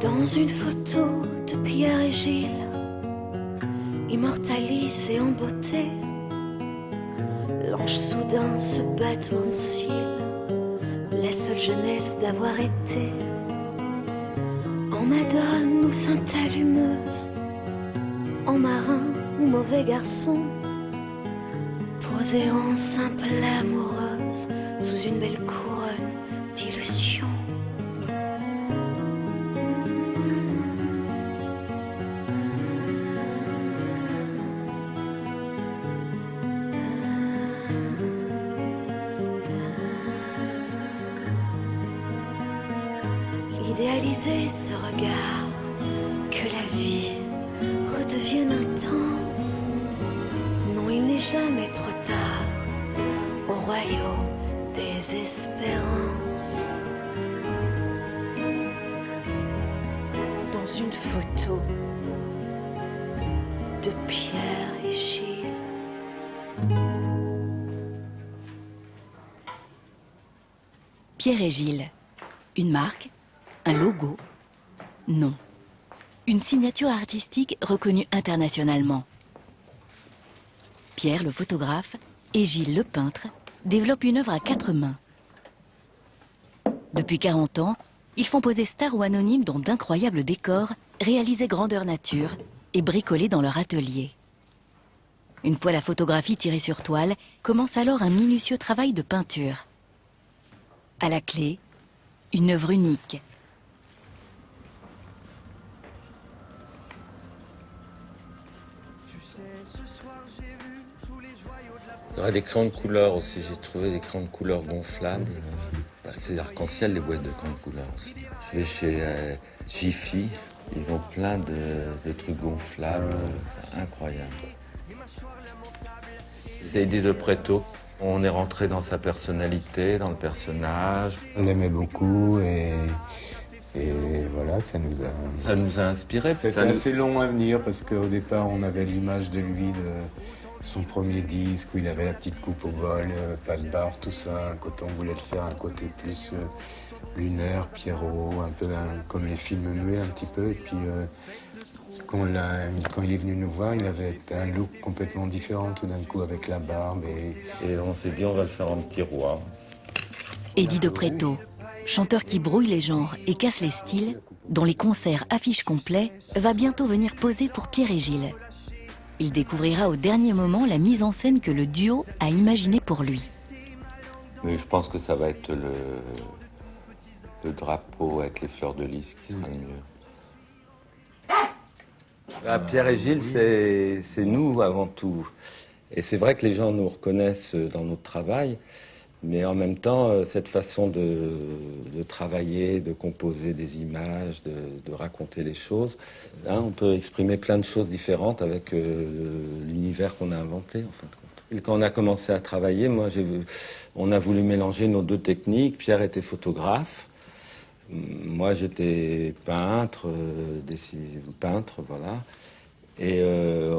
Dans une photo de Pierre et Gilles, immortalisés en beauté, l'ange soudain, ce battement de cils, la seule jeunesse d'avoir été. En madone ou sainte allumeuse, en marin ou mauvais garçon, posé en simple amoureuse sous une belle couronne d'illusions. Idéaliser ce regard, que la vie redevienne intense. Non, il n'est jamais trop tard au royaume des espérances. Dans une photo de Pierre et Gilles. Pierre et Gilles, une marque? Un logo? Non. Une signature artistique reconnue internationalement. Pierre, le photographe, et Gilles, le peintre, développent une œuvre à 4 mains. Depuis 40 ans, ils font poser stars ou anonymes dans d'incroyables décors, réalisés grandeur nature et bricolés dans leur atelier. Une fois la photographie tirée sur toile, commence alors un minutieux travail de peinture. À la clé, une œuvre unique. Il y aurait des crayons de couleur aussi, j'ai trouvé des crayons de couleur gonflables. C'est arc-en-ciel les boîtes de crayons de couleur aussi. Je vais chez Jiffy, ils ont plein de trucs gonflables, c'est incroyable. C'est Eddie de Pretto. On est rentré dans sa personnalité, dans le personnage. On l'aimait beaucoup et voilà, ça nous a inspiré. C'était assez long à venir parce qu'au départ, on avait l'image de lui, de son premier disque où il avait la petite coupe au bol, pas de barbe, tout ça. Quand on voulait le faire un côté plus lunaire, Pierrot, un peu comme les films muets un petit peu. Et puis quand il est venu nous voir, il avait un look complètement différent tout d'un coup avec la barbe. Et on s'est dit on va le faire en petit roi. Eddie de Pretto, chanteur qui brouille les genres et casse les styles, dont les concerts affichent complets, va bientôt venir poser pour Pierre et Gilles. Il découvrira au dernier moment la mise en scène que le duo a imaginée pour lui. Mais je pense que ça va être le drapeau avec les fleurs de lys qui sera le mieux. Pierre et Gilles, c'est nous avant tout. Et c'est vrai que les gens nous reconnaissent dans notre travail, mais en même temps, cette façon de travailler, de composer des images, de raconter les choses, hein, on peut exprimer plein de choses différentes avec l'univers qu'on a inventé, en fin de compte. Et quand on a commencé à travailler, on a voulu mélanger nos deux techniques. Pierre était photographe. Moi, j'étais peintre, voilà. Et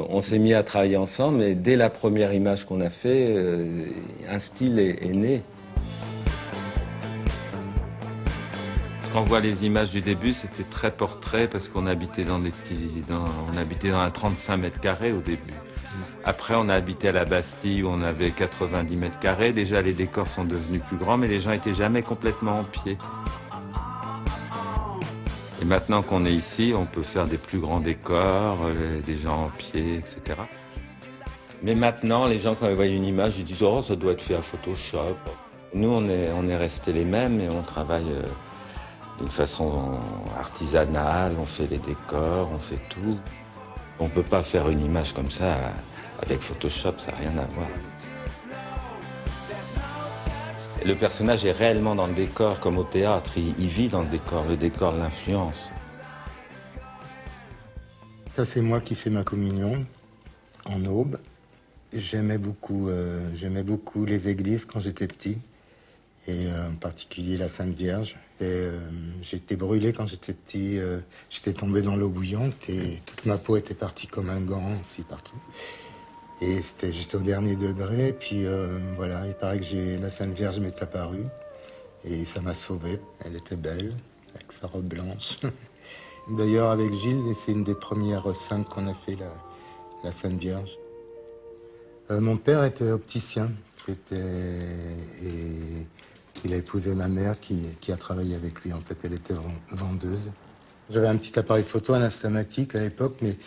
on s'est mis à travailler ensemble, et dès la première image qu'on a fait, un style est né. Quand on voit les images du début, c'était très portrait, parce qu'on habitait dans on habitait dans un 35 mètres carrés au début. Après, on a habité à la Bastille, où on avait 90 mètres carrés. Déjà, les décors sont devenus plus grands, mais les gens n'étaient jamais complètement en pied. Et maintenant qu'on est ici, on peut faire des plus grands décors, des gens en pied, etc. Mais maintenant, les gens, quand ils voient une image, ils disent « Oh, ça doit être fait à Photoshop ». Nous, on est restés les mêmes et on travaille d'une façon artisanale, on fait les décors, on fait tout. On ne peut pas faire une image comme ça avec Photoshop, ça n'a rien à voir. Le personnage est réellement dans le décor, comme au théâtre. Il vit dans le décor l'influence. Ça, c'est moi qui fais ma communion en aube. J'aimais beaucoup les églises quand j'étais petit, et en particulier la Sainte Vierge. Et j'étais brûlé quand j'étais petit. J'étais tombé dans l'eau bouillante et toute ma peau était partie comme un gant, ici, partout. Et c'était juste au dernier degré. Et puis voilà, il paraît que la Sainte Vierge m'est apparue. Et ça m'a sauvé. Elle était belle, avec sa robe blanche. D'ailleurs, avec Gilles, c'est une des premières saintes qu'on a fait, la Sainte Vierge. Mon père était opticien. Et il a épousé ma mère qui a travaillé avec lui. En fait, elle était vendeuse. J'avais un petit appareil photo, un Instamatic à l'époque, et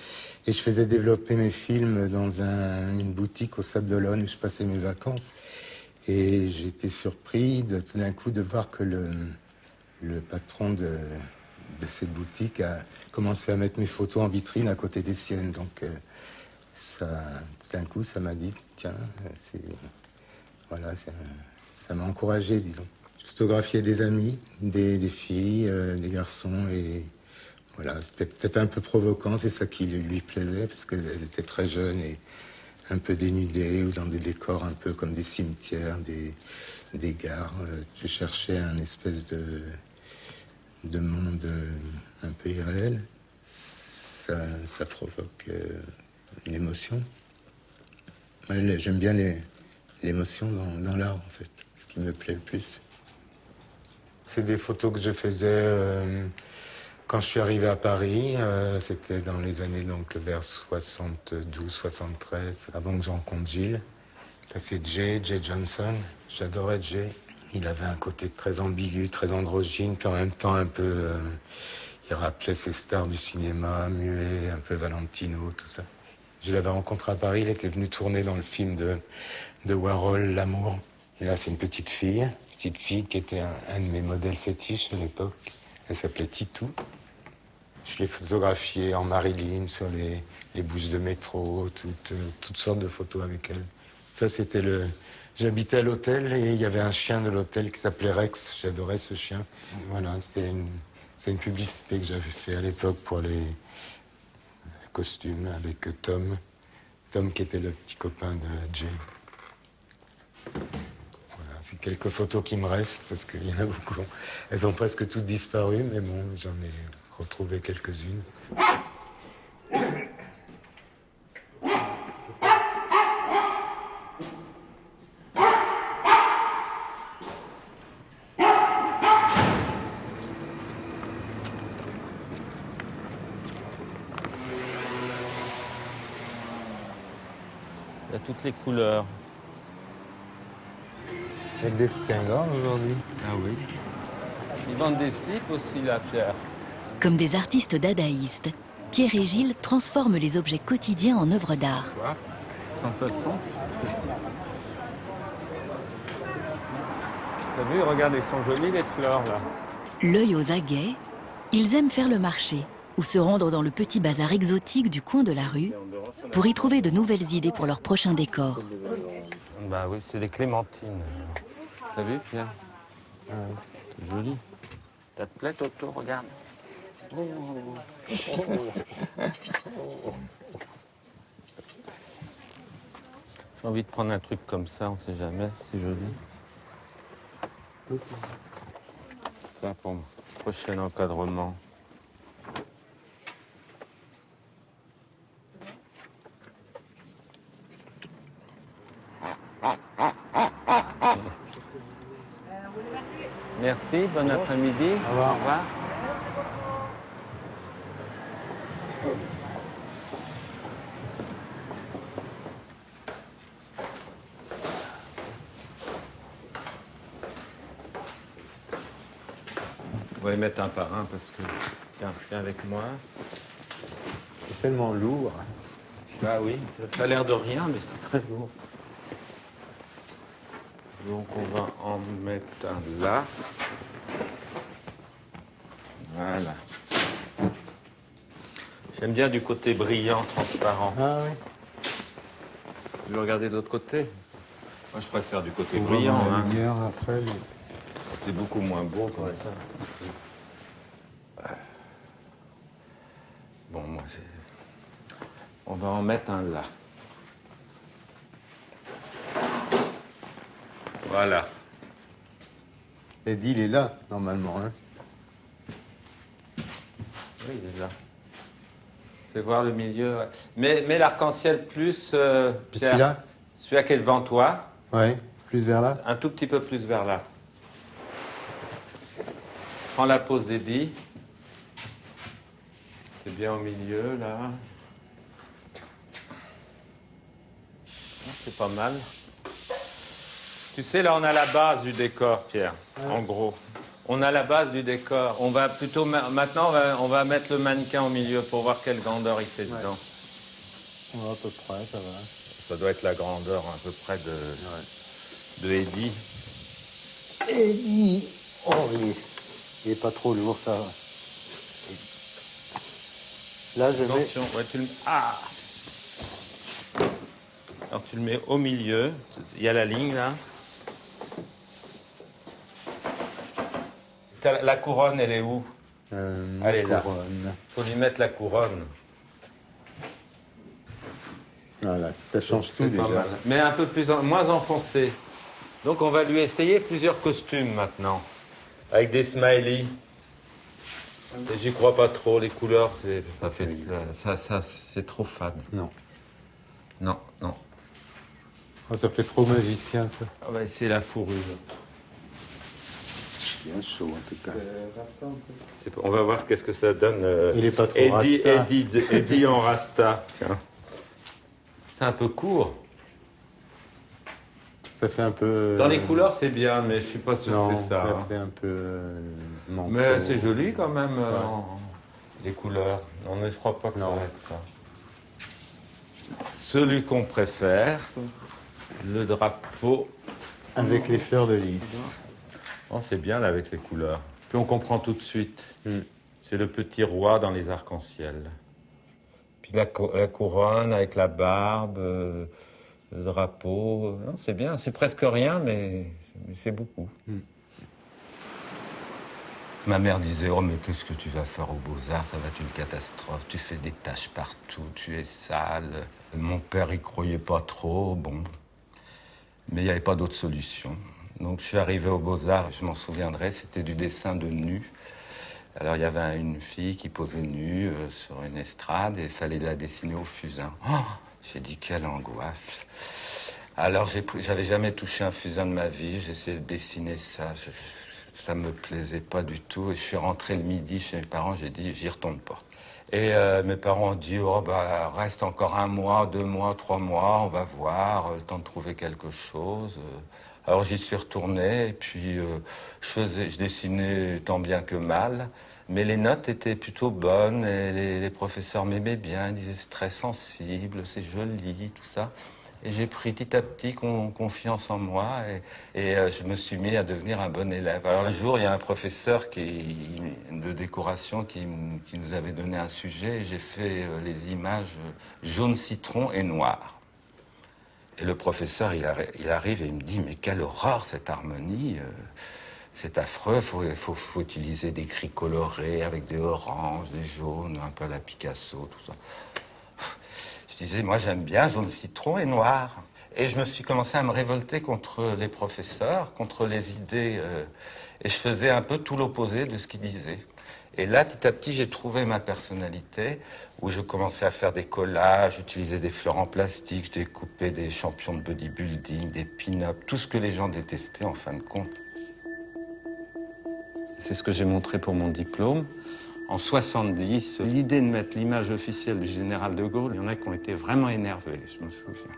je faisais développer mes films dans une boutique au Sable d'Olonne où je passais mes vacances. Et j'ai été surpris tout d'un coup de voir que le patron de cette boutique a commencé à mettre mes photos en vitrine à côté des siennes. Donc ça, tout d'un coup, ça m'a dit, tiens, ça m'a encouragé, disons. Je photographiais des amis, des filles, des garçons, et voilà, c'était peut-être un peu provoquant, c'est ça qui lui plaisait, parce qu'elles étaient très jeunes et un peu dénudées, ou dans des décors un peu comme des cimetières, des gares. Je cherchais un espèce de monde un peu irréel. Ça provoque une émotion. J'aime bien l'émotion dans l'art, en fait, ce qui me plaît le plus. C'est des photos que je faisais quand je suis arrivé à Paris. C'était dans les années donc vers 72, 73, avant que je rencontre Gilles. Ça, c'est Jay Johnson. J'adorais Jay. Il avait un côté très ambigu, très androgyne, puis en même temps un peu... il rappelait ces stars du cinéma, muet, un peu Valentino, tout ça. Je l'avais rencontré à Paris, il était venu tourner dans le film de Warhol, L'amour. Et là, c'est une petite fille qui était un de mes modèles fétiches à l'époque. Elle s'appelait Titou. Je l'ai photographiée en Marilyn, sur les bouches de métro, toutes sortes de photos avec elle. Ça, c'était J'habitais à l'hôtel et il y avait un chien de l'hôtel qui s'appelait Rex. J'adorais ce chien. Voilà, c'est une publicité que j'avais fait à l'époque pour les costumes avec Tom. Tom qui était le petit copain de Jay. Voilà, c'est quelques photos qui me restent parce qu'il y en a beaucoup. Elles ont presque toutes disparu, mais bon, j'en ai retrouvé quelques-unes. Il y a toutes les couleurs. Avec des soutiens-gorge aujourd'hui. Ah oui. Ils vendent des slips aussi, là, Pierre. Comme des artistes dadaïstes, Pierre et Gilles transforment les objets quotidiens en œuvres d'art. Quoi? Sans façon. T'as vu, regarde, elles sont jolies les fleurs, là. L'œil aux aguets, ils aiment faire le marché ou se rendre dans le petit bazar exotique du coin de la rue pour y trouver de nouvelles idées pour leur prochain décor. Bah oui, c'est des clémentines. T'as vu, Pierre? C'est joli. Ça te plaît, Toto? Regarde. J'ai envie de prendre un truc comme ça, on sait jamais, c'est joli. Ça pour mon prochain encadrement. Merci, bon après-midi. Au revoir. Au revoir. On va les mettre un par un parce que... Tiens, viens avec moi. C'est tellement lourd. Bah oui, ça a l'air de rien, mais c'est très lourd. Donc on va en mettre un là. Voilà. J'aime bien du côté brillant, transparent. Ah oui. Tu veux regarder de l'autre côté? Moi, je préfère du côté brillant. La Hein. lumière après. C'est beaucoup moins beau comme ça. Bon, moi, on va en mettre un là. Voilà. Eddie, il est là, normalement. Hein. Oui, il est là. Fais voir le milieu. Ouais. Mais l'arc-en-ciel plus, Pierre. Celui-là? Celui-là qui est devant toi. Ouais, plus vers là. Un tout petit peu plus vers là. Prends la pose d'Eddie. C'est bien au milieu, là. C'est pas mal. Tu sais, là, on a la base du décor, Pierre, en gros. On a la base du décor. On va plutôt... Maintenant, on va mettre le mannequin au milieu pour voir quelle grandeur il fait dedans. Ouais, à peu près, ça va. Ça doit être la grandeur à peu près de Eddie. Eddie. Oh, il est pas trop lourd, ça va. Là, je mets... Attention, ouais, tu le... Ah! Alors, tu le mets au milieu. Il y a la ligne, là. La couronne, elle est où? Elle est là. couronne. Faut lui mettre la couronne. Voilà, ça change tout C'est pas déjà. mal. Mais un peu plus moins enfoncé. Donc on va lui essayer plusieurs costumes maintenant. Avec des smileys. Et j'y crois pas trop, les couleurs, c'est trop fade. Non. Non, non. Oh, ça fait trop magicien, ça. On va essayer la fourrure. Bien chaud, en tout cas. On va voir qu'est-ce que ça donne. Il est pas trop Eddie, rasta. Eddie en rasta. Tiens. C'est un peu court. Ça fait un peu... Dans les couleurs, c'est bien, mais je suis pas sûr non, que c'est ça. ça hein. fait un peu... manteau. Mais c'est joli quand même, les couleurs. Non, mais je crois pas que ça Non. va être ça. Celui qu'on préfère, le drapeau. Avec les fleurs de lys. Oh, c'est bien là avec les couleurs. Puis on comprend tout de suite. C'est le petit roi dans les arcs-en-ciel. Puis la couronne avec la barbe, le drapeau. Non, c'est bien, c'est presque rien, mais c'est beaucoup. Ma mère disait, oh mais qu'est-ce que tu vas faire aux Beaux-Arts, ça va être une catastrophe, tu fais des taches partout, tu es sale. Mon père y croyait pas trop, bon. Mais il n'y avait pas d'autre solution. Donc je suis arrivé aux Beaux-Arts, je m'en souviendrai, c'était du dessin de nu. Alors il y avait une fille qui posait nue sur une estrade et il fallait la dessiner au fusain. Oh, j'ai dit quelle angoisse. Alors j'avais jamais touché un fusain de ma vie, j'ai essayé de dessiner ça. Ça me plaisait pas du tout. Et je suis rentré le midi chez mes parents, j'ai dit j'y retourne pas. Et mes parents ont dit oh bah reste encore 1 mois, 2 mois, 3 mois, on va voir, le temps de trouver quelque chose. Alors j'y suis retourné et puis je dessinais tant bien que mal, mais les notes étaient plutôt bonnes et les professeurs m'aimaient bien, ils disaient c'est très sensible, c'est joli, tout ça. Et j'ai pris petit à petit confiance en moi et je me suis mis à devenir un bon élève. Alors un jour, il y a un professeur de décoration qui nous avait donné un sujet et j'ai fait les images jaune citron et noir. Et le professeur, il arrive et il me dit « Mais quelle horreur cette harmonie c'est affreux, faut utiliser des gris colorés avec des oranges, des jaunes, un peu à la Picasso, tout ça. » Je disais, moi j'aime bien jaune citron et noir. Et je me suis commencé à me révolter contre les professeurs, contre les idées. Et je faisais un peu tout l'opposé de ce qu'ils disaient. Et là, petit à petit, j'ai trouvé ma personnalité, où je commençais à faire des collages, j'utilisais des fleurs en plastique, je découpais des champions de bodybuilding, des pin-up, tout ce que les gens détestaient en fin de compte. C'est ce que j'ai montré pour mon diplôme. En 70, l'idée de mettre l'image officielle du général de Gaulle, il y en a qui ont été vraiment énervés, je me souviens.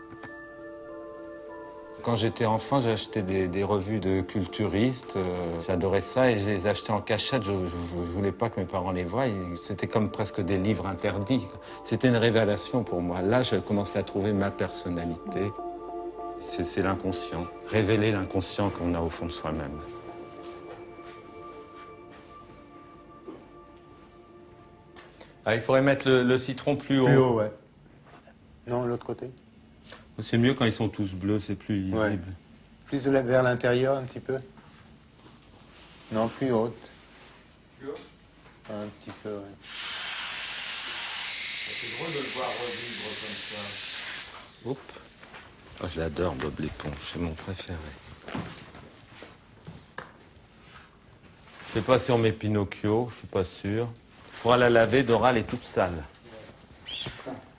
Quand j'étais enfant, j'achetais des revues de culturistes. J'adorais ça et je les achetais en cachette. Je voulais pas que mes parents les voient. C'était comme presque des livres interdits. C'était une révélation pour moi. Là, j'ai commencé à trouver ma personnalité. C'est l'inconscient. Révéler l'inconscient qu'on a au fond de soi-même. Ah, il faudrait mettre le citron plus haut. Plus haut, ouais. Non, l'autre côté. C'est mieux quand ils sont tous bleus, c'est plus lisible. Ouais. Plus vers l'intérieur un petit peu. Non, plus haute. Plus haute. Un petit peu, ouais. C'est drôle de le voir revivre comme ça. Oups. Oh, je l'adore, Bob l'éponge, c'est mon préféré. Je sais pas si on met Pinocchio, je suis pas sûr. Faudra la laver, Dora, elle est toute sale.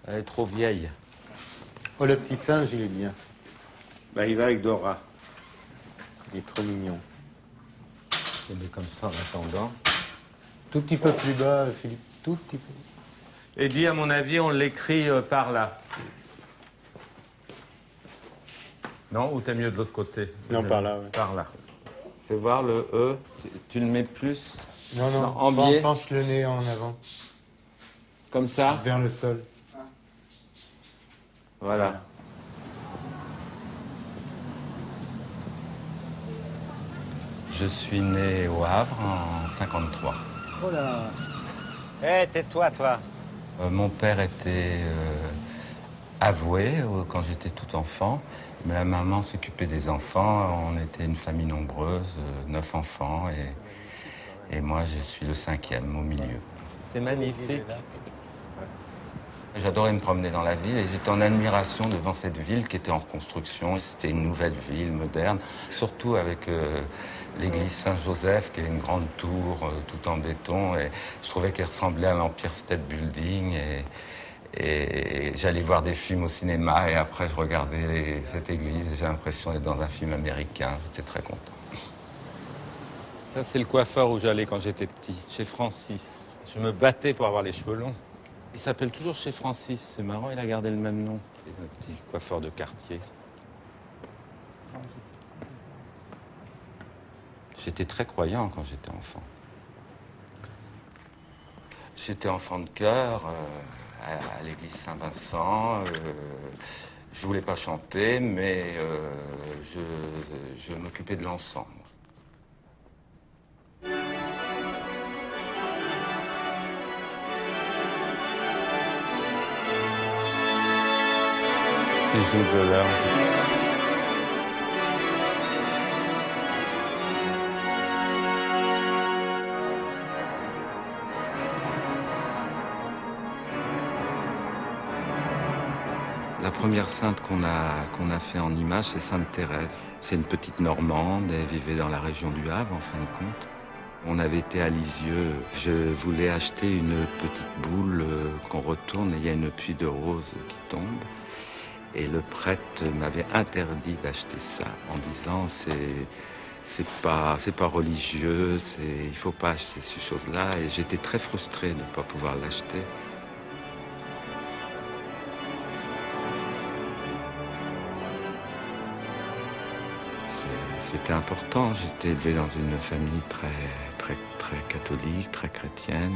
Elle est trop vieille. Oh, le petit singe, il est bien. Bah, il va avec Dora. Il est trop mignon. Je le mets comme ça en attendant. Tout petit peu plus bas, Philippe. Tout petit peu. Eddie, à mon avis, on l'écrit par là. Non, ou t'es mieux de l'autre côté? Non, par là, ouais. Par là. Fais voir le E. Tu le mets plus Non, en biais, penche le nez en avant, comme ça. vers le sol. Voilà. Je suis né au Havre en 53. Oh là. Eh, tais-toi, toi. Mon père était avoué quand j'étais tout enfant. Ma maman s'occupait des enfants. On était une famille nombreuse, 9 enfants. Et moi, je suis le 5e au milieu. C'est magnifique. J'adorais me promener dans la ville et j'étais en admiration devant cette ville qui était en construction. C'était une nouvelle ville moderne, surtout avec l'église Saint-Joseph qui est une grande tour tout en béton. Et je trouvais qu'elle ressemblait à l'Empire State Building. Et j'allais voir des films au cinéma et après je regardais cette église. J'ai l'impression d'être dans un film américain. J'étais très content. Ça, c'est le coiffeur où j'allais quand j'étais petit, chez Francis. Je me battais pour avoir les cheveux longs. Il s'appelle toujours chez Francis. C'est marrant, il a gardé le même nom. C'est un petit coiffeur de quartier. J'étais très croyant quand j'étais enfant. J'étais enfant de chœur à l'église Saint-Vincent. Je voulais pas chanter, mais je m'occupais de l'encens. C'était Jules Delorme. La première sainte qu'on a fait en image, c'est Sainte Thérèse. C'est une petite Normande, elle vivait dans la région du Havre, en fin de compte. On avait été à Lisieux. Je voulais acheter une petite boule qu'on retourne et il y a une pluie de roses qui tombe. Et le prêtre m'avait interdit d'acheter ça en disant c'est pas religieux, il faut pas acheter ces choses-là. Et j'étais très frustré de ne pas pouvoir l'acheter. C'était important. J'étais élevé dans une famille très catholique, très chrétienne.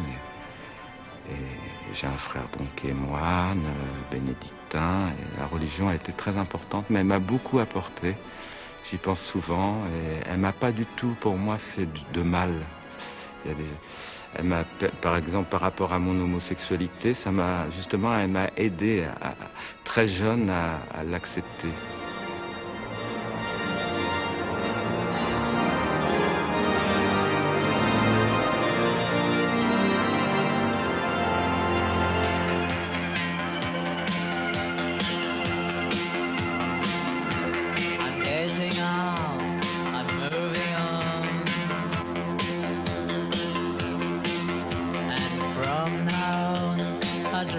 Et j'ai un frère donc qui est moine, bénédictin. Et la religion a été très importante, mais elle m'a beaucoup apporté. J'y pense souvent. Et elle m'a pas du tout, pour moi, fait de mal. Elle m'a, par exemple, par rapport à mon homosexualité, elle m'a aidé très jeune à l'accepter.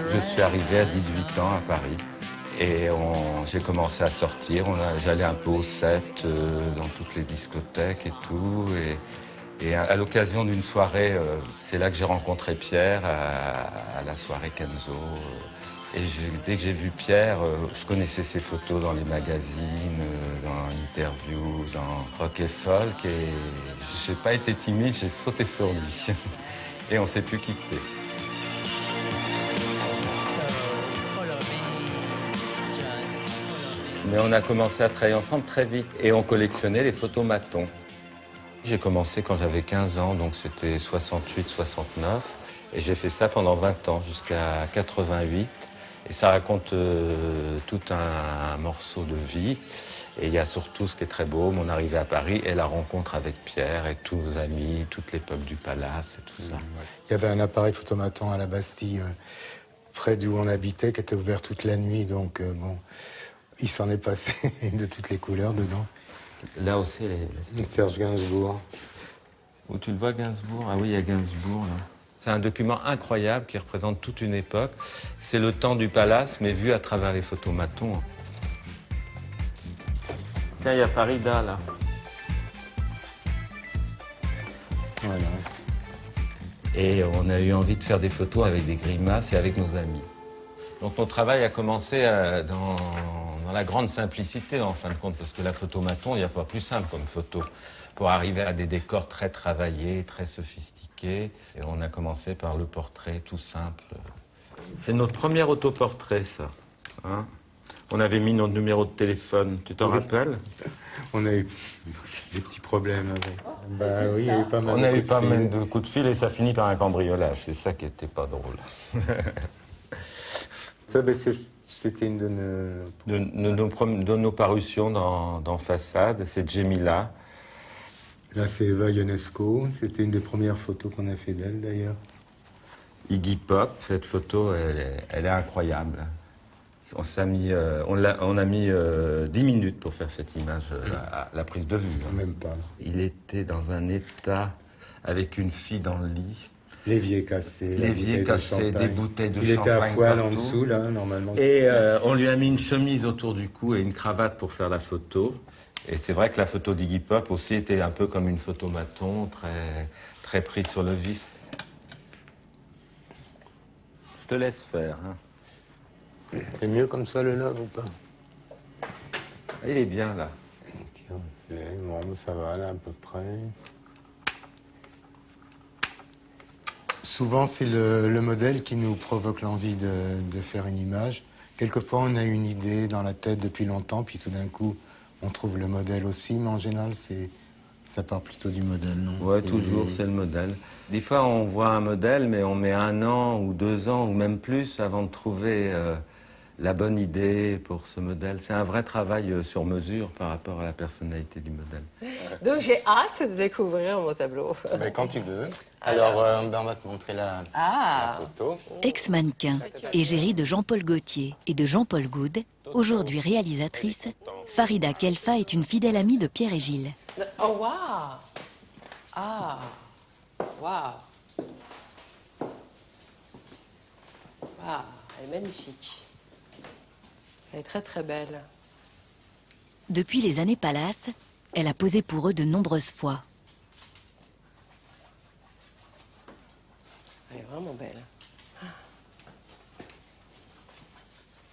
Je suis arrivé à 18 ans à Paris et j'ai commencé à sortir. J'allais un peu au 7, dans toutes les discothèques et tout. Et à l'occasion d'une soirée, c'est là que j'ai rencontré Pierre à la soirée Kenzo. Et dès que j'ai vu Pierre, je connaissais ses photos dans les magazines, dans Interview, dans Rock et Folk. Et je n'ai pas été timide, j'ai sauté sur lui. Et on ne s'est plus quitté. Mais on a commencé à travailler ensemble très vite et on collectionnait les photomatons. J'ai commencé quand j'avais 15 ans, donc c'était 68, 69. Et j'ai fait ça pendant 20 ans, jusqu'à 88. Et ça raconte tout un morceau de vie. Et il y a surtout ce qui est très beau, mon arrivée à Paris et la rencontre avec Pierre et tous nos amis, toute l'époque du Palace et tout ça. Il y avait un appareil photomaton à la Bastille, près d'où on habitait, qui était ouvert toute la nuit. Donc bon, il s'en est passé de toutes les couleurs dedans. Là aussi, Serge Gainsbourg. Où tu le vois, Gainsbourg? Ah oui, il y a Gainsbourg, là. C'est un document incroyable qui représente toute une époque. C'est le temps du Palace, mais vu à travers les photomatons. Tiens, il y a Farida, là. Voilà. Et on a eu envie de faire des photos avec des grimaces et avec nos amis. Donc mon travail a commencé dans la grande simplicité en fin de compte, parce que la photomaton, il n'y a pas plus simple comme photo. Pour arriver à des décors très travaillés, très sophistiqués. Et on a commencé par le portrait tout simple. C'est notre premier autoportrait, ça. Hein, on avait mis notre numéro de téléphone, tu t'en rappelles? On a eu des petits problèmes avec. Bah oui, il y a eu pas mal On de a coups eu de pas fil. mal de coups de fil et ça finit par un cambriolage. C'est ça qui était pas drôle. Ça, ben, c'était une de nos... De nos parutions dans Façade, c'est Jemila. Là, c'est Eva Ionesco. C'était une des premières photos qu'on a fait d'elle, d'ailleurs. Iggy Pop, cette photo, elle est incroyable. On a mis 10 minutes pour faire cette image, la prise de vue. Hein. Même pas. Il était dans un état avec une fille dans le lit. L'évier cassé. la L'évier bouteille de cassé, champagne. des bouteilles de Il champagne était à poil en partout. dessous, là, normalement. Et on lui a mis une chemise autour du cou et une cravate pour faire la photo. Et c'est vrai que la photo d'Iggy Pop aussi était un peu comme une photomaton, très, très prise sur le vif. Je te laisse faire. Hein. C'est mieux comme ça, le love, ou pas? Il est bien, là. Tiens, bon, ça va, là, à peu près. Souvent, c'est le modèle qui nous provoque l'envie de faire une image. Quelquefois, on a une idée dans la tête depuis longtemps, puis tout d'un coup, on trouve le modèle aussi, mais en général, ça part plutôt du modèle, non? Ouais, toujours, c'est le modèle. Des fois, on voit un modèle, mais on met 1 an ou 2 ans ou même plus avant de trouver la bonne idée pour ce modèle. C'est un vrai travail sur mesure par rapport à la personnalité du modèle. Donc j'ai hâte de découvrir mon tableau. Ben, quand tu veux. Alors, on va te montrer la photo. Ex-mannequin, égérie de Jean-Paul Gaultier et de Jean-Paul Goude, aujourd'hui réalisatrice, Farida Kelfa est une fidèle amie de Pierre et Gilles. Oh waouh! Ah! Waouh! Waouh! Elle est magnifique. Elle est très très belle. Depuis les années Palace, elle a posé pour eux de nombreuses fois. Elle est vraiment belle.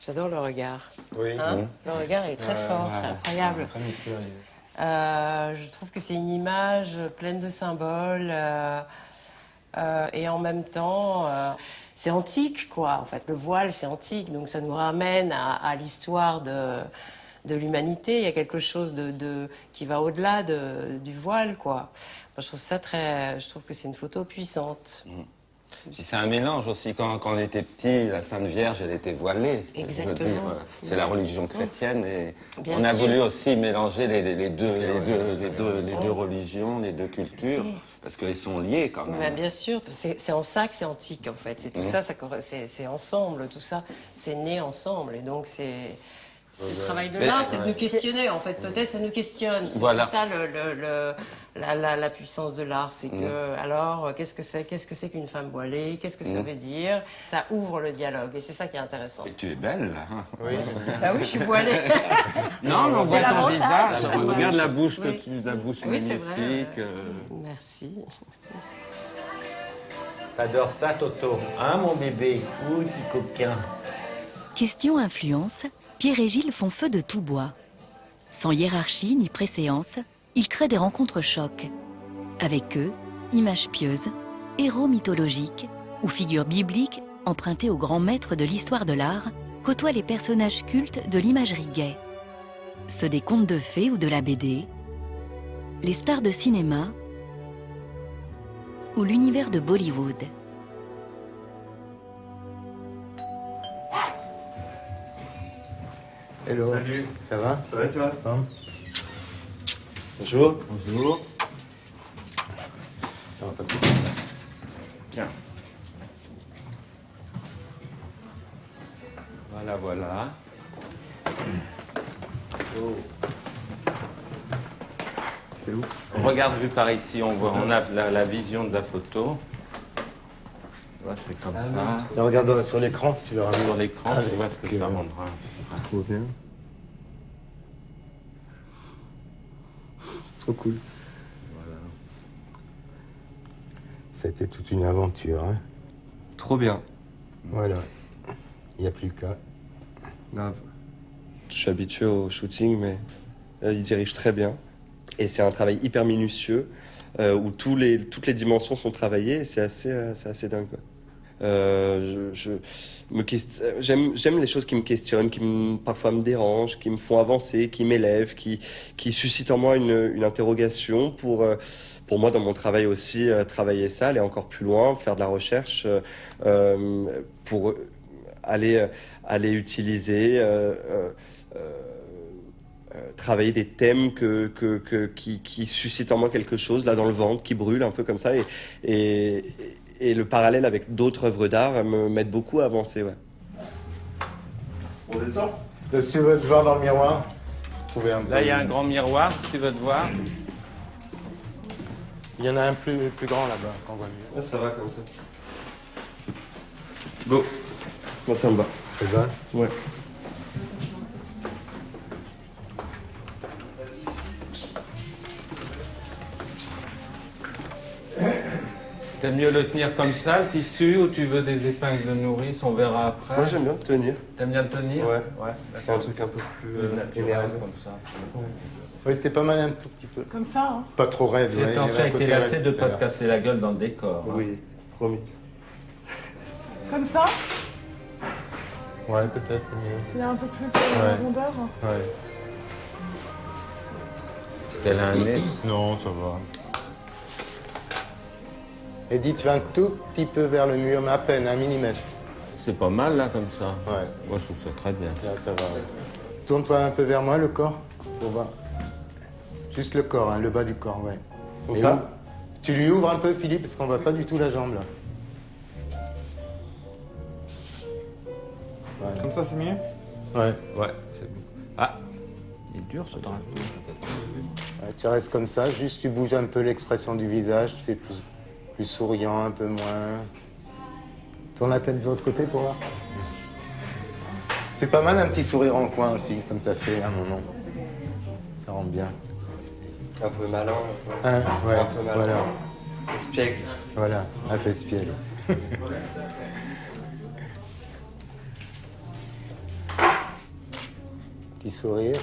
J'adore le regard. Oui. Hein? Le regard est très fort, c'est incroyable. Très mystérieux. Je trouve que c'est une image pleine de symboles et en même temps, c'est antique, quoi. En fait, le voile, c'est antique, donc ça nous ramène à l'histoire de l'humanité. Il y a quelque chose qui va au-delà du voile, quoi. Moi, je trouve ça je trouve que c'est une photo puissante. Puis c'est un mélange aussi. Quand on était petit, la Sainte Vierge, elle était voilée. Exactement. Je veux dire, c'est la religion chrétienne et Bien on a sûr. voulu aussi mélanger les deux religions, les deux cultures, parce qu'elles sont liées quand même. Ben, bien sûr, c'est en ça que c'est antique, en fait. Et tout ça, c'est ensemble, tout ça, c'est né ensemble. Et donc, c'est le travail de l'art, c'est de nous questionner, en fait. Peut-être ça nous questionne. Voilà. C'est ça la puissance de l'art. C'est que, alors, qu'est-ce que c'est qu'une femme voilée? Qu'est-ce que ça veut dire? Ça ouvre le dialogue. Et c'est ça qui est intéressant. Et tu es belle, là. Hein. Oui. Bah oui, je suis voilée. Non, mais on voit ton l'avantage. visage. Oui. Regarde la bouche, Oui. la bouche Oui, c'est vrai, magnifique. Merci. T'adores ça, Toto? Hein, mon bébé? Ouh, petit coquin. Question influence, Pierre et Gilles font feu de tout bois. Sans hiérarchie ni préséance, ils créent des rencontres chocs. Avec eux, images pieuses, héros mythologiques ou figures bibliques empruntées aux grands maîtres de l'histoire de l'art côtoient les personnages cultes de l'imagerie gay. Ceux des contes de fées ou de la BD, les stars de cinéma ou l'univers de Bollywood. Hello. Salut. Ça va? Ça va, toi? Hein? Bonjour. Bonjour. On va passer. Tiens. Voilà, voilà. Oh. C'est où? On regarde vu par ici, on a la vision de la photo. Là, c'est comme ça. Tiens, regarde sur l'écran, tu verras. Sur l'écran, Allez, tu vois ce que que- ça rendra. Trop bien. Trop cool. Voilà. C'était toute une aventure, hein. Trop bien. Voilà. Il n'y a plus qu'à. Grave. Je suis habitué au shooting, mais il dirige très bien. Et c'est un travail hyper minutieux où toutes les dimensions sont travaillées et c'est assez dingue, quoi. J'aime les choses qui me questionnent, parfois me dérangent, qui me font avancer, qui m'élèvent, qui suscitent en moi une interrogation pour moi, dans mon travail aussi, travailler ça, aller encore plus loin, faire de la recherche pour aller utiliser, travailler des thèmes qui suscitent en moi quelque chose, là, dans le ventre, qui brûle un peu comme ça. Et le parallèle avec d'autres œuvres d'art m'aide beaucoup à avancer, ouais. On descend ? Si tu veux te voir dans le miroir, trouver un peu. Là, il y a un grand miroir, si tu veux te voir. Il y en a un plus grand là-bas, qu'on voit mieux. Ouais, ça va comme ça. Bon, moi ça me va. C'est bien. Ouais. T'aimes mieux le tenir comme ça, le tissu, ou tu veux des épingles de nourrice? On verra après. Moi j'aime bien tenir. T'aimes bien le tenir? Ouais. D'accord. Un truc un peu plus naturel, énervé. comme ça. Oui, c'était pas mal un tout petit peu. Comme ça, hein. Pas trop raide. Fais ouais, attention il y avait un avec tes côté lacets raide de tout à pas te l'heure. casser la gueule dans le décor. hein. Oui, promis. Comme ça. Ouais, peut-être mieux. C'est un peu plus Ouais. rondeur. Ouais. Elle a un nez. Non, ça va. Eddie, tu vas un tout petit peu vers le mur, mais à peine, 1 millimètre. C'est pas mal, là, comme ça. Ouais. Moi, je trouve ça très bien. Là, ça va. Ouais. Tourne-toi un peu vers moi, le corps, pour voir. Juste le corps, hein, le bas du corps, ouais. Comme Et ça ouvre- Tu lui ouvres un peu, Philippe, parce qu'on voit pas du tout la jambe, là. Voilà. Comme ça, c'est mieux? Ouais. Ouais, c'est bon. Ah, il est dur, ce drapeau. Ouais, tu restes comme ça, juste tu bouges un peu l'expression du visage, tu fais plus souriant, un peu moins. Tourne la tête de l'autre côté pour voir. C'est pas mal un petit sourire en coin aussi, comme tu as fait à un moment. Ça rend bien. Un peu malin. Hein, ouais, Un peu malin. voilà. Espiègle. Voilà, un peu espiègle. Petit sourire.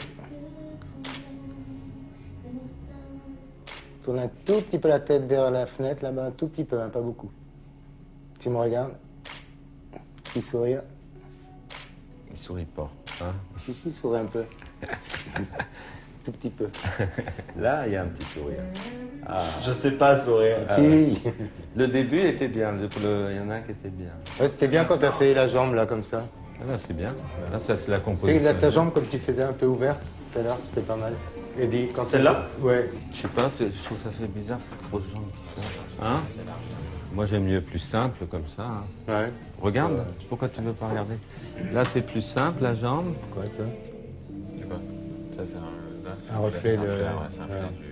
Tourne un tout petit peu la tête vers la fenêtre là-bas, un tout petit peu, hein, pas beaucoup. Tu me regardes. Petit sourire. Il sourit pas. Hein. Ici, souris un peu. Tout petit peu. Là, il y a un petit sourire. Je sais pas sourire. Si. Le début était bien. Il y en a un qui était bien. Ouais, c'était bien quand tu as fait la jambe là, comme ça. Ah, là, c'est bien. Là, ça, c'est la Fais composition. là, ta jambe comme tu faisais un peu ouverte tout à l'heure, c'était pas mal. Eddie, quand Celle-là? Ouais. Je sais pas, je trouve ça fait bizarre, ces grosses jambes qui sont... Hein? Moi, j'aime mieux plus simple, comme ça. hein. Ouais. Regarde, pourquoi tu veux pas regarder? Là, c'est plus simple, la jambe. Quoi ça? Ça, c'est Un reflet de. c'est un flair du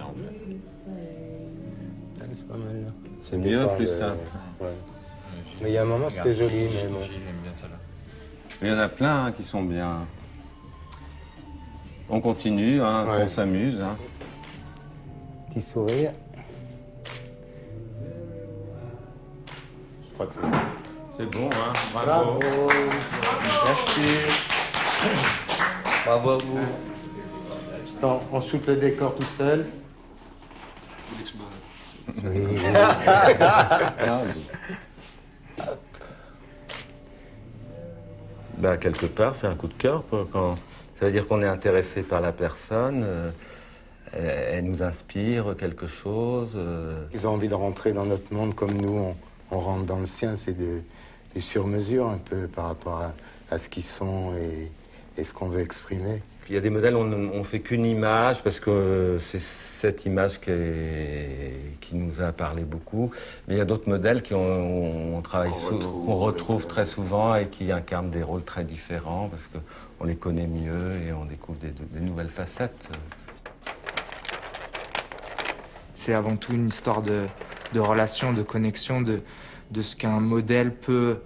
reflet. Ah, c'est pas mal là. C'est mieux, Départ plus de- simple. Ouais. Mais il y a un moment, c'était joli, mais bon. J'aime bien celle-là. Il y en a plein hein, qui sont bien. On continue, hein, Ouais. on s'amuse. Hein. Petit sourire. Je crois que c'est bon. C'est bon, hein? Bravo. Merci. Bravo à vous. Attends, on shoot le décor tout seul. Oui. Bah, quelque part, c'est un coup de cœur. Quand... Ça veut dire qu'on est intéressé par la personne, elle nous inspire quelque chose. Ils ont envie de rentrer dans notre monde comme nous, on rentre dans le sien. C'est du sur-mesure un peu par rapport à ce qu'ils sont et ce qu'on veut exprimer. Puis il y a des modèles où on fait qu'une image parce que c'est cette image qui nous a parlé beaucoup. Mais il y a d'autres modèles qu'on retrouve très souvent et qui incarnent des rôles très différents parce qu'on les connaît mieux et on découvre des nouvelles facettes. C'est avant tout une histoire de relation, de connexion, de ce qu'un modèle peut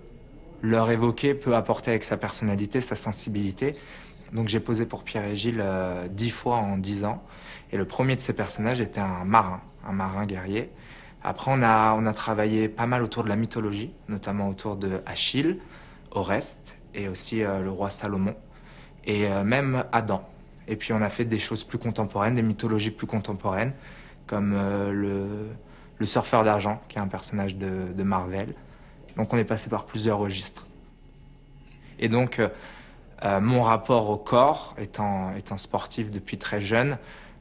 leur évoquer, peut apporter avec sa personnalité, sa sensibilité. Donc j'ai posé pour Pierre et Gilles 10 fois en 10 ans. Et le premier de ces personnages était un marin guerrier, Après, on a travaillé pas mal autour de la mythologie, notamment autour de Achille, Oreste et aussi le roi Salomon, et même Adam. Et puis on a fait des choses plus contemporaines, des mythologies plus contemporaines, comme le surfeur d'argent, qui est un personnage de Marvel. Donc on est passé par plusieurs registres. Et donc mon rapport au corps, étant sportif depuis très jeune,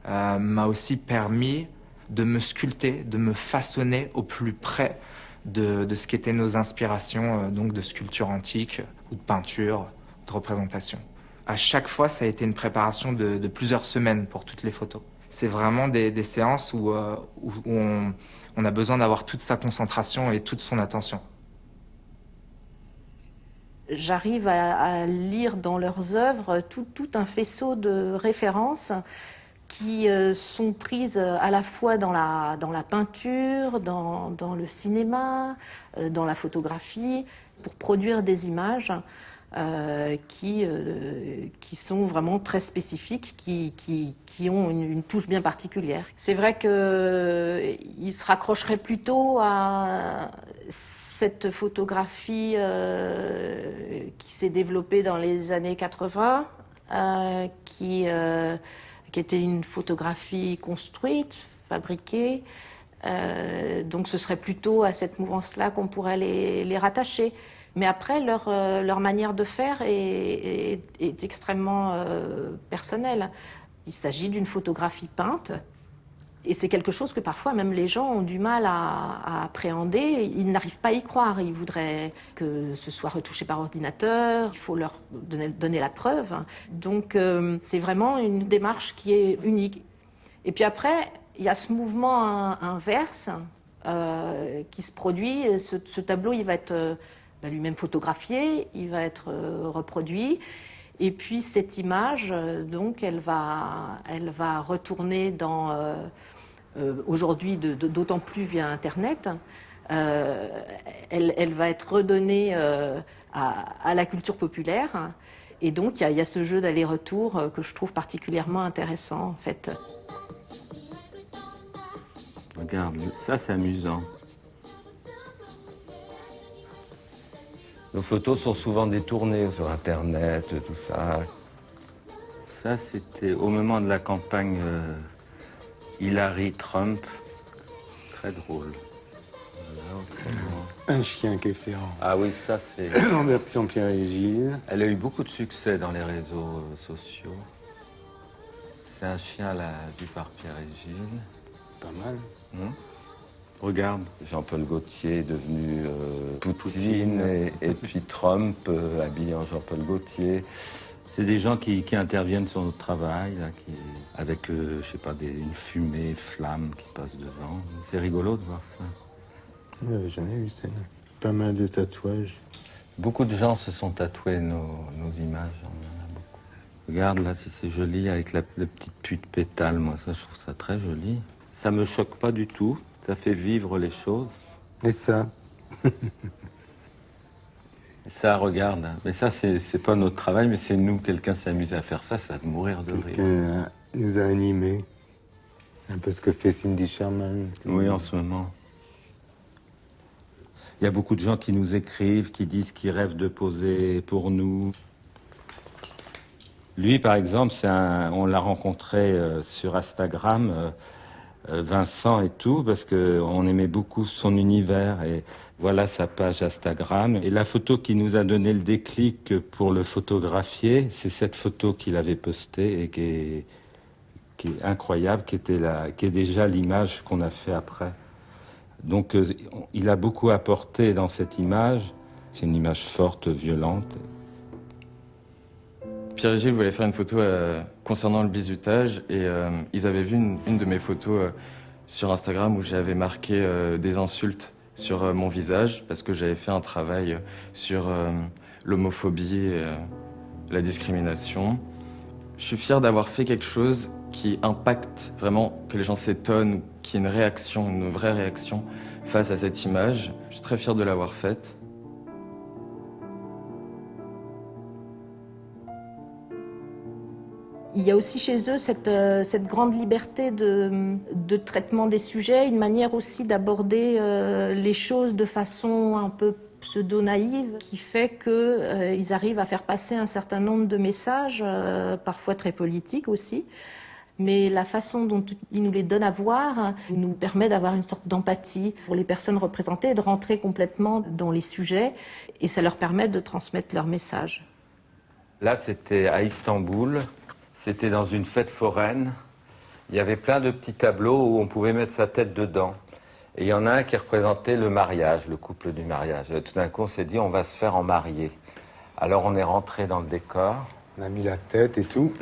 m'a aussi permis de me sculpter, de me façonner au plus près de ce qu'étaient nos inspirations, donc de sculpture antique, ou de peinture, de représentation. À chaque fois, ça a été une préparation de plusieurs semaines pour toutes les photos. C'est vraiment des séances où on a besoin d'avoir toute sa concentration et toute son attention. J'arrive à lire dans leurs œuvres tout un faisceau de références qui sont prises à la fois dans la peinture, dans le cinéma, dans la photographie, pour produire des images qui sont vraiment très spécifiques, qui ont une touche bien particulière. C'est vrai qu'ils se raccrocheraient plutôt à cette photographie qui s'est développée dans les années 80, qui était une photographie construite, fabriquée. Donc ce serait plutôt à cette mouvance-là qu'on pourrait les rattacher. Mais après, leur manière de faire est extrêmement personnelle. Il s'agit d'une photographie peinte. Et c'est quelque chose que parfois même les gens ont du mal à appréhender. Ils n'arrivent pas à y croire. Ils voudraient que ce soit retouché par ordinateur. Il faut leur donner la preuve. Donc c'est vraiment une démarche qui est unique. Et puis après, il y a ce mouvement inverse qui se produit. Ce tableau, il va être lui-même photographié, il va être reproduit. Et puis cette image, donc, elle va retourner dans... aujourd'hui, d'autant plus via Internet, elle va être redonnée à la culture populaire. Et donc, il y a ce jeu d'aller-retour que je trouve particulièrement intéressant, en fait. Regarde, ça c'est amusant. Nos photos sont souvent détournées sur Internet, tout ça. Ça, c'était au moment de la campagne Hillary-Trump. Très drôle. Voilà, Un chien qui est ferrant. ah oui, ça c'est... En version Pierre et Gilles. Elle a eu beaucoup de succès dans les réseaux sociaux. C'est un chien là, vu par Pierre et Gilles. Pas mal. Regarde, Jean-Paul Gaultier est devenu Poutine et puis Trump habillé en Jean-Paul Gaultier. C'est des gens qui interviennent sur notre travail, là, avec, je sais pas, une fumée, flamme qui passe devant. C'est rigolo de voir ça. Je n'avais jamais vu celle-là. Pas mal de tatouages. Beaucoup de gens se sont tatoués nos images, on en a beaucoup. Regarde là, si c'est joli avec la petite pute pétale, moi ça je trouve ça très joli. Ça me choque pas du tout, ça fait vivre les choses. Et ça? Ça, regarde, hein. Mais ça, c'est pas notre travail, mais c'est nous. Quelqu'un s'est amusé à faire ça, ça va mourir de rire. Quelqu'un nous a animés. C'est un peu ce que fait Cindy Sherman. Oui, en ce moment. Il y a beaucoup de gens qui nous écrivent, qui disent qu'ils rêvent de poser pour nous. Lui, par exemple, on l'a rencontré sur Instagram, Vincent et tout, parce qu'on aimait beaucoup son univers. Et voilà sa page Instagram. Et la photo qui nous a donné le déclic pour le photographier, c'est cette photo qu'il avait postée et qui est incroyable, qui est déjà l'image qu'on a fait après. Donc il a beaucoup apporté dans cette image. C'est une image forte, violente. Pierre et Gilles voulaient faire une photo concernant le bizutage et ils avaient vu une de mes photos sur Instagram où j'avais marqué des insultes sur mon visage parce que j'avais fait un travail sur l'homophobie et la discrimination. Je suis fier d'avoir fait quelque chose qui impacte vraiment, que les gens s'étonnent, qu'il y ait une réaction, une vraie réaction face à cette image. Je suis très fier de l'avoir faite. Il y a aussi chez eux cette grande liberté de traitement des sujets, une manière aussi d'aborder les choses de façon un peu pseudo-naïve, qui fait qu'ils arrivent à faire passer un certain nombre de messages, parfois très politiques aussi. Mais la façon dont ils nous les donnent à voir nous permet d'avoir une sorte d'empathie pour les personnes représentées, de rentrer complètement dans les sujets, et ça leur permet de transmettre leur message. Là, c'était à Istanbul, c'était dans une fête foraine. Il y avait plein de petits tableaux où on pouvait mettre sa tête dedans. Et il y en a un qui représentait le mariage, le couple du mariage. Et tout d'un coup, on s'est dit, on va se faire en marier. Alors, on est rentré dans le décor. On a mis la tête et tout.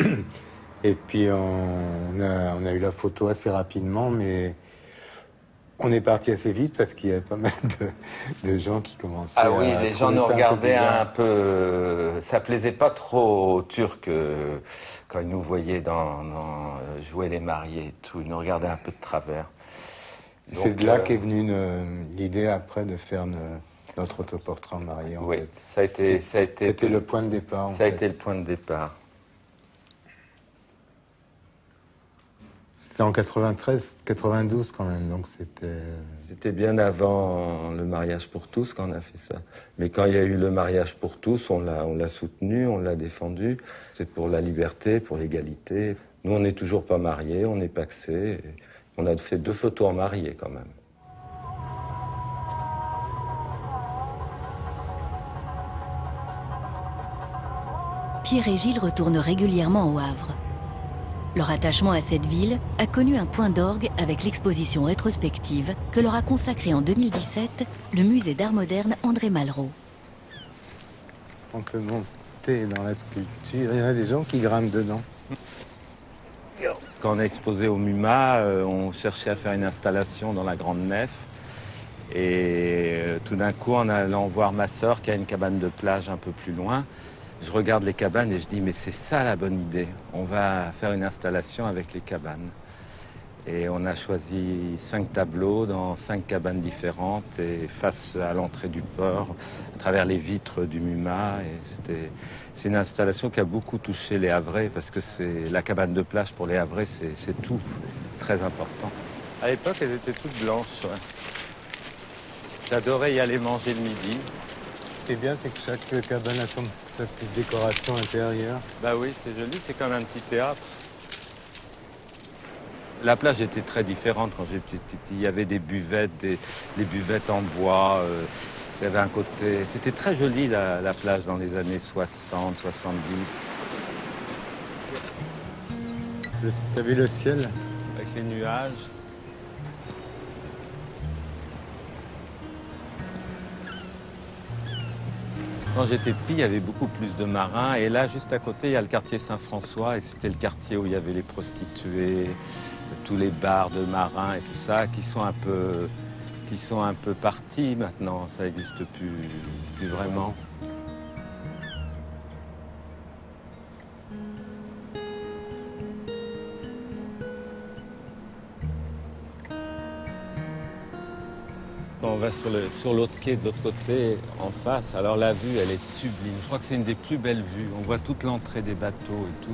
Et puis, on a eu la photo assez rapidement, mais on est parti assez vite parce qu'il y avait pas mal de gens qui commençaient à... Ah oui, les gens nous regardaient un peu... Ça plaisait pas trop aux Turcs quand ils nous voyaient jouer les mariés et tout. Ils nous regardaient un peu de travers. C'est de là qu'est venue l'idée après de faire notre autoportrait en marié. Oui, fait. C'était le point de départ. Ça a été le point de départ. C'était en 93, 92 quand même, donc c'était... C'était bien avant le mariage pour tous qu'on a fait ça. Mais quand il y a eu le mariage pour tous, on l'a soutenu, on l'a défendu. C'est pour la liberté, pour l'égalité. Nous, on n'est toujours pas mariés, on est pacsés. On a fait 2 photos en mariés quand même. Pierre et Gilles retournent régulièrement au Havre. Leur attachement à cette ville a connu un point d'orgue avec l'exposition rétrospective que leur a consacrée en 2017 le musée d'art moderne André Malraux. On peut monter dans la sculpture, il y en a des gens qui grimpent dedans. Quand on a exposé au MUMA, on cherchait à faire une installation dans la grande nef. Et tout d'un coup, en allant voir ma sœur qui a une cabane de plage un peu plus loin, je regarde les cabanes et je dis, mais c'est ça la bonne idée. On va faire une installation avec les cabanes. Et on a choisi 5 tableaux dans 5 cabanes différentes et face à l'entrée du port, à travers les vitres du MUMA. C'est une installation qui a beaucoup touché les Havrais parce que c'est la cabane de plage pour les Havrais, c'est tout, très important. À l'époque, elles étaient toutes blanches. Ouais. J'adorais y aller manger le midi. Ce qui est bien, c'est que chaque cabane a sa petite décoration intérieure. Bah oui, c'est joli, c'est comme un petit théâtre. La plage était très différente quand j'étais petit. Il y avait des buvettes, des buvettes en bois. Il y avait un côté... C'était très joli la plage dans les années 60, 70. T'as vu le ciel? Avec les nuages. Quand j'étais petit, il y avait beaucoup plus de marins. Et là, juste à côté, il y a le quartier Saint-François. Et c'était le quartier où il y avait les prostituées, tous les bars de marins et tout ça, qui sont un peu partis maintenant. Ça n'existe plus vraiment. Quand on va sur l'autre quai, de l'autre côté, en face, alors la vue, elle est sublime. Je crois que c'est une des plus belles vues. On voit toute l'entrée des bateaux et tout.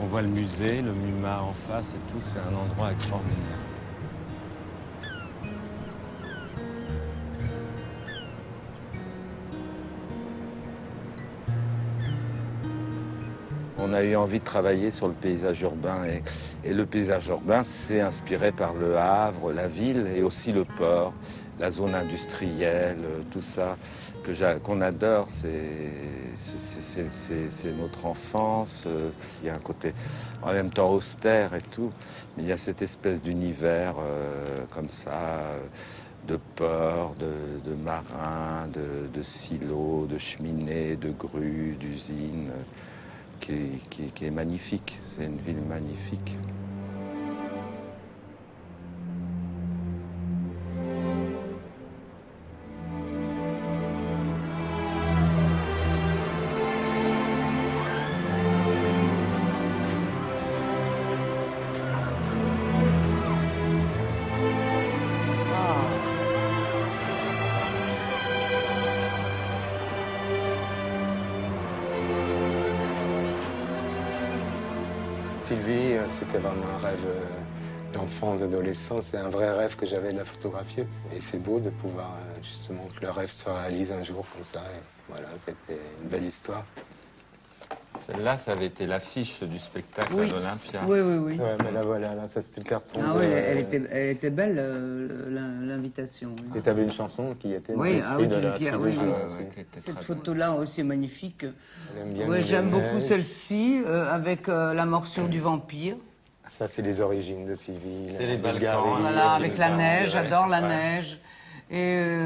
On voit le musée, le MUMA en face et tout. C'est un endroit extraordinaire. On a eu envie de travailler sur le paysage urbain et le paysage urbain, c'est inspiré par le Havre, la ville et aussi le port, la zone industrielle, tout ça qu'on adore. C'est notre enfance. Il y a un côté en même temps austère et tout, mais il y a cette espèce d'univers comme ça, de port, de marins, de silos, de cheminées, de grues, d'usines. Qui est magnifique. C'est une ville magnifique. Sylvie, c'était vraiment un rêve d'enfant, d'adolescent. C'est un vrai rêve que j'avais de la photographier. Et c'est beau de pouvoir, justement, que le rêve se réalise un jour comme ça. Et voilà, c'était une belle histoire. Celle-là, ça avait été l'affiche du spectacle à l'Olympia. Oui, oui, oui. Ouais, mais là, voilà, là, ça c'était le carton. Ah oui, elle était belle, l'invitation. Oui. Et tu avais une chanson qui était dans Oui, l'esprit de la trilogie. Cette photo-là aussi est magnifique. Elle aime bien Oui, j'aime les beaucoup neiges. celle-ci, avec la morsure du vampire. Ça, c'est les origines de Sylvie. C'est les Bulgarie. Balkans. Voilà, avec la neige, j'adore la Ouais. neige. Et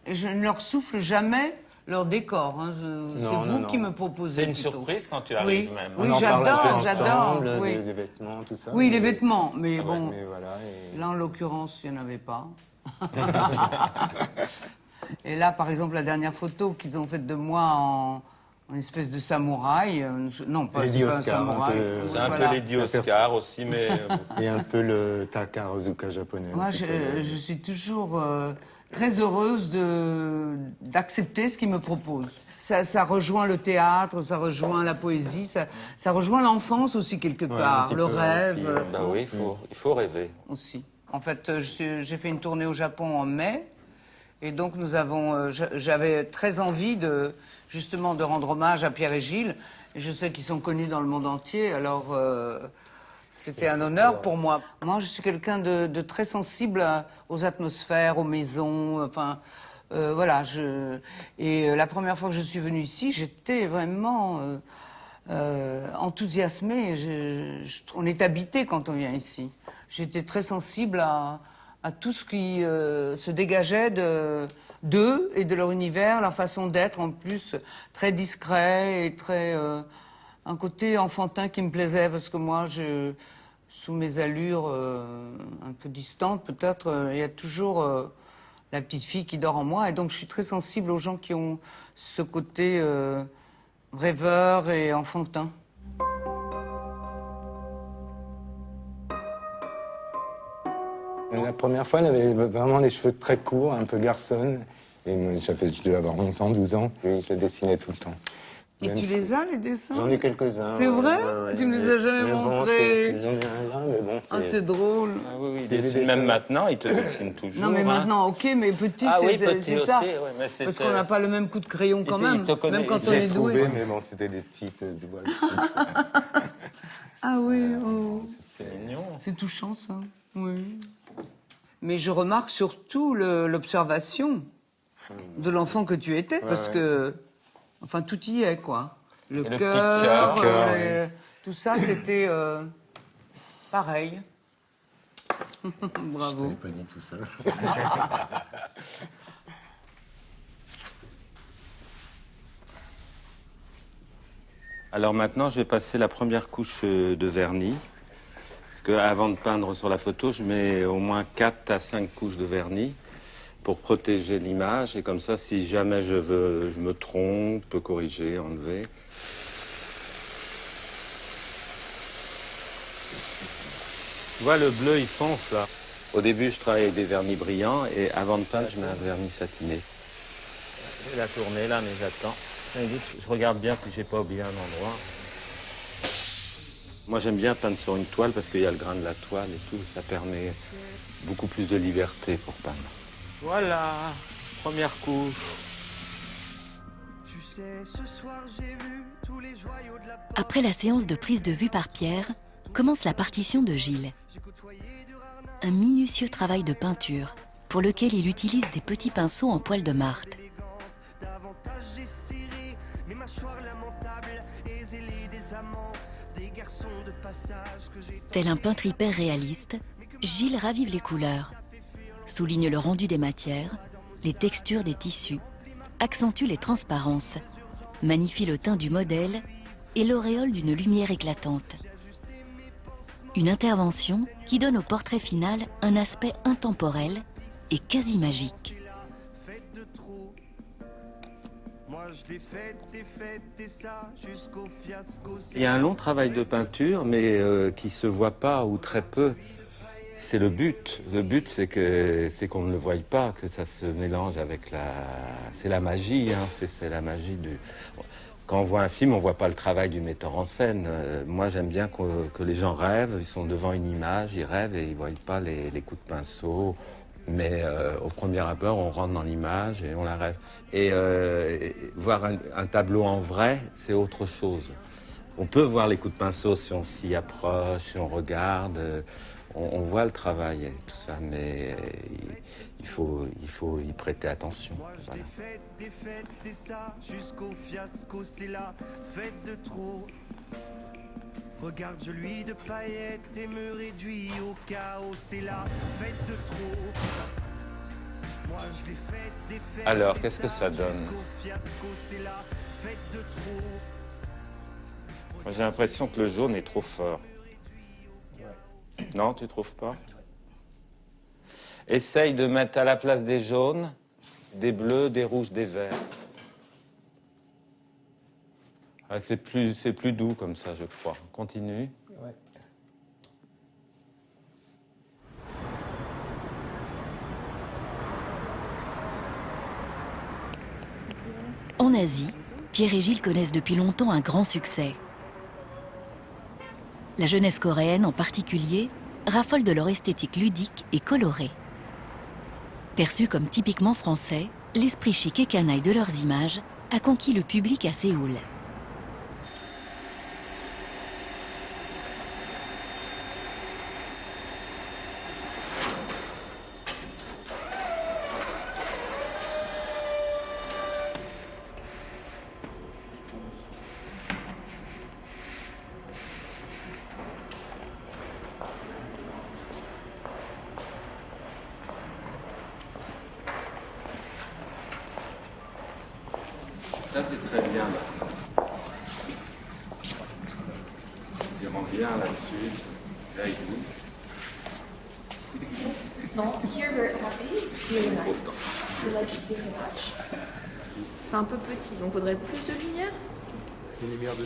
je ne leur souffle jamais leur décor. Hein. C'est vous non. qui me proposez. C'est une plutôt. surprise quand tu arrives Oui. même. Oui, On en parle un peu j'adore. ensemble, Oui. des vêtements, tout ça. Oui, les vêtements, mais Ah ouais, bon, mais voilà, et- là en l'occurrence, il n'y en avait pas. Et là, par exemple, la dernière photo qu'ils ont faite de moi en espèce de samouraï, non, pas, Lady c'est pas un Oscar, un samouraï. peu- C'est un Voilà. peu Lady Oscar aussi, mais... Et un peu le Takarazuka japonais. un Moi, petit peu. je suis toujours très heureuse d'accepter ce qu'ils me proposent. Ça rejoint le théâtre, ça rejoint la poésie, ça rejoint l'enfance aussi quelque un part, petit le peu, rêve puis, Bah oui, il faut rêver. aussi. En fait, j'ai fait une tournée au Japon en mai, et donc j'avais très envie justement de rendre hommage à Pierre et Gilles. Et je sais qu'ils sont connus dans le monde entier, alors c'était un honneur pour moi. Moi, je suis quelqu'un de très sensible aux atmosphères, aux maisons, enfin... voilà, la première fois que je suis venue ici, j'étais vraiment enthousiasmée. On est habité quand on vient ici. J'étais très sensible à tout ce qui se dégageait d'eux et de leur univers, leur façon d'être en plus très discret et très un côté enfantin qui me plaisait parce que moi, sous mes allures un peu distantes peut-être, il y a toujours la petite fille qui dort en moi. Et donc, je suis très sensible aux gens qui ont ce côté rêveur et enfantin. La première fois, elle avait vraiment les cheveux très courts, un peu garçonne. Et moi, je devais avoir 11 ans, 12 ans. Et je le dessinais tout le temps. Et Même tu si- les as, les dessins? J'en ai quelques-uns. C'est vrai? Tu me les as jamais mais bon, montrés. J'en ai un là, mais bon, Ah, c'est drôle. Ah oui, il C'est des dessine même dessins. maintenant, il te dessine toujours. Non, mais hein. maintenant, ok, mais petit, Ah oui, c'est petit ça. aussi, ouais, mais Parce qu'on n'a pas le même coup de crayon quand même, te connaît, même quand il on s'est est doué. trouvé, mais bon, c'était des petites... tu vois, des petites- Ah oui, oh. C'est mignon. C'est touchant, ça. Oui. Mais je remarque surtout l'observation de l'enfant que tu étais, parce que, enfin, tout y est, quoi. Le Et le cœur, petit cœur, tout ça, c'était pareil. Je Bravo. t'avais pas dit tout ça. Alors maintenant, je vais passer la première couche de vernis. Parce qu'avant de peindre sur la photo, je mets au moins 4 à 5 couches de vernis pour protéger l'image. Et comme ça, si jamais je me trompe, je peux corriger, enlever. Tu vois, le bleu, il fonce là. Au début, je travaille avec des vernis brillants et avant de peindre, je mets un vernis satiné. Je vais la tourner là, mais j'attends. Je regarde bien si j'ai pas oublié un endroit. Moi, j'aime bien peindre sur une toile parce qu'il y a le grain de la toile et tout. Ça permet beaucoup plus de liberté pour peindre. Voilà, première couche. Après la séance de prise de vue par Pierre, commence la partition de Gilles. Un minutieux travail de peinture pour lequel il utilise des petits pinceaux en poil de martre. Tel un peintre hyper réaliste, Gilles ravive les couleurs, souligne le rendu des matières, les textures des tissus, accentue les transparences, magnifie le teint du modèle et l'auréole d'une lumière éclatante. Une intervention qui donne au portrait final un aspect intemporel et quasi magique. Il y a un long travail de peinture, mais qui se voit pas ou très peu. C'est le but. Le but, c'est qu'on ne le voie pas, que ça se mélange avec la... C'est la magie, hein. C'est la magie du... Quand on voit un film, on ne voit pas le travail du metteur en scène. Moi, j'aime bien que les gens rêvent. Ils sont devant une image, ils rêvent et ils ne voient pas les coups de pinceau. Mais au premier abord, on rentre dans l'image et on la rêve. Et voir un tableau en vrai, c'est autre chose. On peut voir les coups de pinceau si on s'y approche, si on regarde. On voit le travail et tout ça, mais il faut y prêter attention. Voilà. Des fêtes, et ça, jusqu'au fiasco, c'est la fête de trop. Regarde, je lui de paillettes et me réduis au chaos, c'est la fête de trop. Moi, je l'ai fait des fêtes. Alors, qu'est-ce que ça donne? Jusqu'au fiasco, c'est la fête de trop. Moi, j'ai l'impression que le jaune est trop fort. Non, tu trouves pas? Essaye de mettre à la place des jaunes, des bleus, des rouges, des verts. Ah, c'est plus doux comme ça, je crois. Continue. Ouais. En Asie, Pierre et Gilles connaissent depuis longtemps un grand succès. La jeunesse coréenne en particulier raffole de leur esthétique ludique et colorée. Perçus comme typiquement français, l'esprit chic et canaille de leurs images a conquis le public à Séoul. Ça, c'est très bien. Il rend bien là-dessus. Very good. C'est un peu petit, donc faudrait plus de lumière.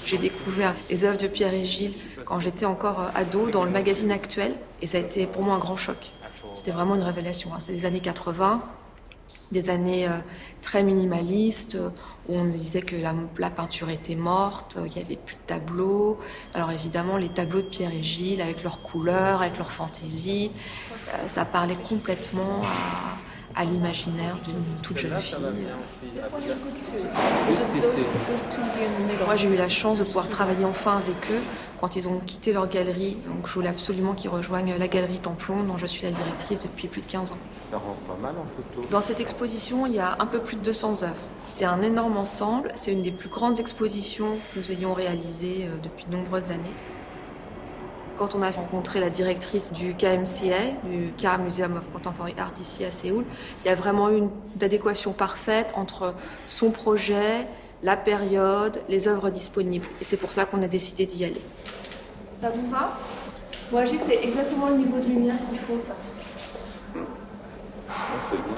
J'ai découvert les œuvres de Pierre et Gilles quand j'étais encore ado dans le magazine Actuel et ça a été pour moi un grand choc. C'était vraiment une révélation. C'est les années 80, des années très minimalistes où on disait que la peinture était morte, qu'il n'y avait plus de tableaux. Alors évidemment, les tableaux de Pierre et Gilles avec leurs couleurs, avec leur fantaisie, ça parlait complètement à l'imaginaire d'une toute jeune fille. Moi, j'ai eu la chance de pouvoir travailler enfin avec eux quand ils ont quitté leur galerie. Donc, je voulais absolument qu'ils rejoignent la galerie Templon, dont je suis la directrice depuis plus de 15 ans. Ça rend pas mal en photo. Dans cette exposition, il y a un peu plus de 200 œuvres. C'est un énorme ensemble. C'est une des plus grandes expositions que nous ayons réalisées depuis de nombreuses années. Quand on a rencontré la directrice du KMCA, du K Museum of Contemporary Art ici à Séoul, il y a vraiment eu une adéquation parfaite entre son projet, la période, les œuvres disponibles. Et c'est pour ça qu'on a décidé d'y aller. Ça vous va? Moi, je dis que c'est exactement le niveau de lumière qu'il faut, ça. C'est bien.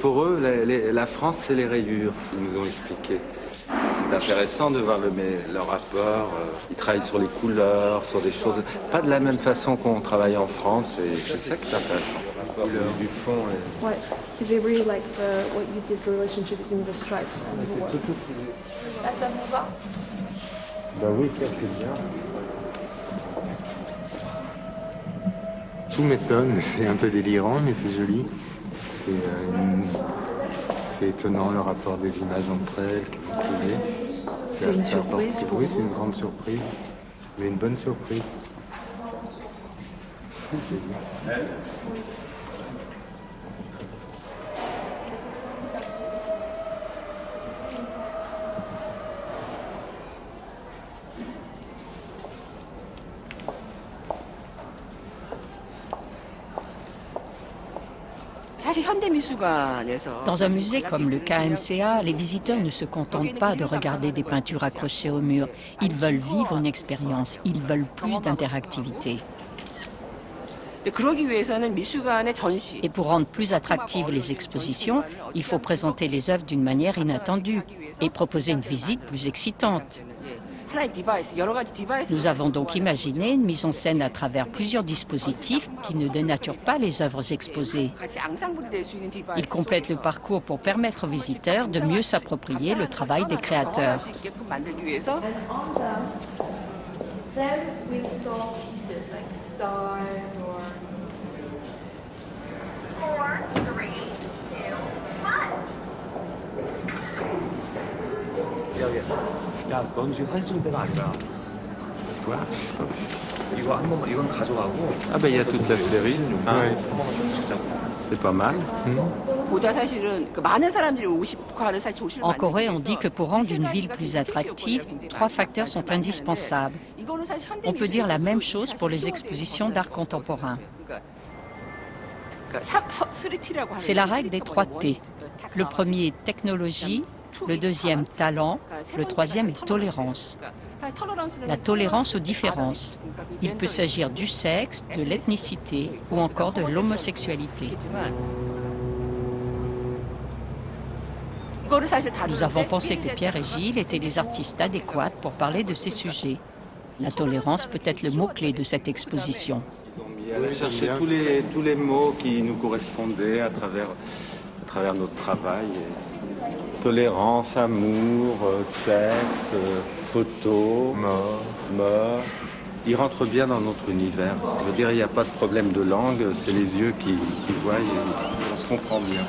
Pour eux, la France, c'est les rayures, ils nous ont expliqué. C'est intéressant de voir leur rapport. Ils travaillent sur les couleurs, sur des choses. Pas de la même façon qu'on travaille en France, et c'est ça qui est intéressant. La couleur du fond. Et... Ouais. They really like what you did, the relationship between the stripes and the work. Là, ça vous va? Ben oui, ça c'est bien. Tout m'étonne, c'est un peu délirant, mais c'est joli. C'est étonnant le rapport des images entre elles que vous trouvez. C'est une surprise pour Oui, vous. c'est une grande surprise, mais une bonne surprise. C'est joli. Dans un musée comme le KMCA, les visiteurs ne se contentent pas de regarder des peintures accrochées au mur. Ils veulent vivre une expérience, ils veulent plus d'interactivité. Et pour rendre plus attractives les expositions, il faut présenter les œuvres d'une manière inattendue et proposer une visite plus excitante. Nous avons donc imaginé une mise en scène à travers plusieurs dispositifs qui ne dénaturent pas les œuvres exposées. Ils complètent le parcours pour permettre aux visiteurs de mieux s'approprier le travail des créateurs. Then we install pieces like stars or 4, 3, 2, 1. 야, 넌 지금 사진 찍을 때가 아니라. Quoi? 이거 한 번만 이건 가져가고. Ah ben il y a toute la série. 한 Ah, 번만 찍자. c'est pas mal. En Corée, on dit que pour rendre une ville plus attractive, 3 facteurs sont indispensables. On peut dire la même chose pour les expositions d'art contemporain. C'est la règle des 3 T. Le premier est technologie, le deuxième talent, le troisième est tolérance. La tolérance aux différences. Il peut s'agir du sexe, de l'ethnicité ou encore de l'homosexualité. Nous avons pensé que Pierre et Gilles étaient les artistes adéquats pour parler de ces sujets. La tolérance peut être le mot-clé de cette exposition. Elle a cherché tous les mots qui nous correspondaient à travers notre travail. Tolérance, amour, sexe, photo, mort. Ils rentrent bien dans notre univers. Je veux dire, il n'y a pas de problème de langue, c'est les yeux qui voient et on se comprend bien.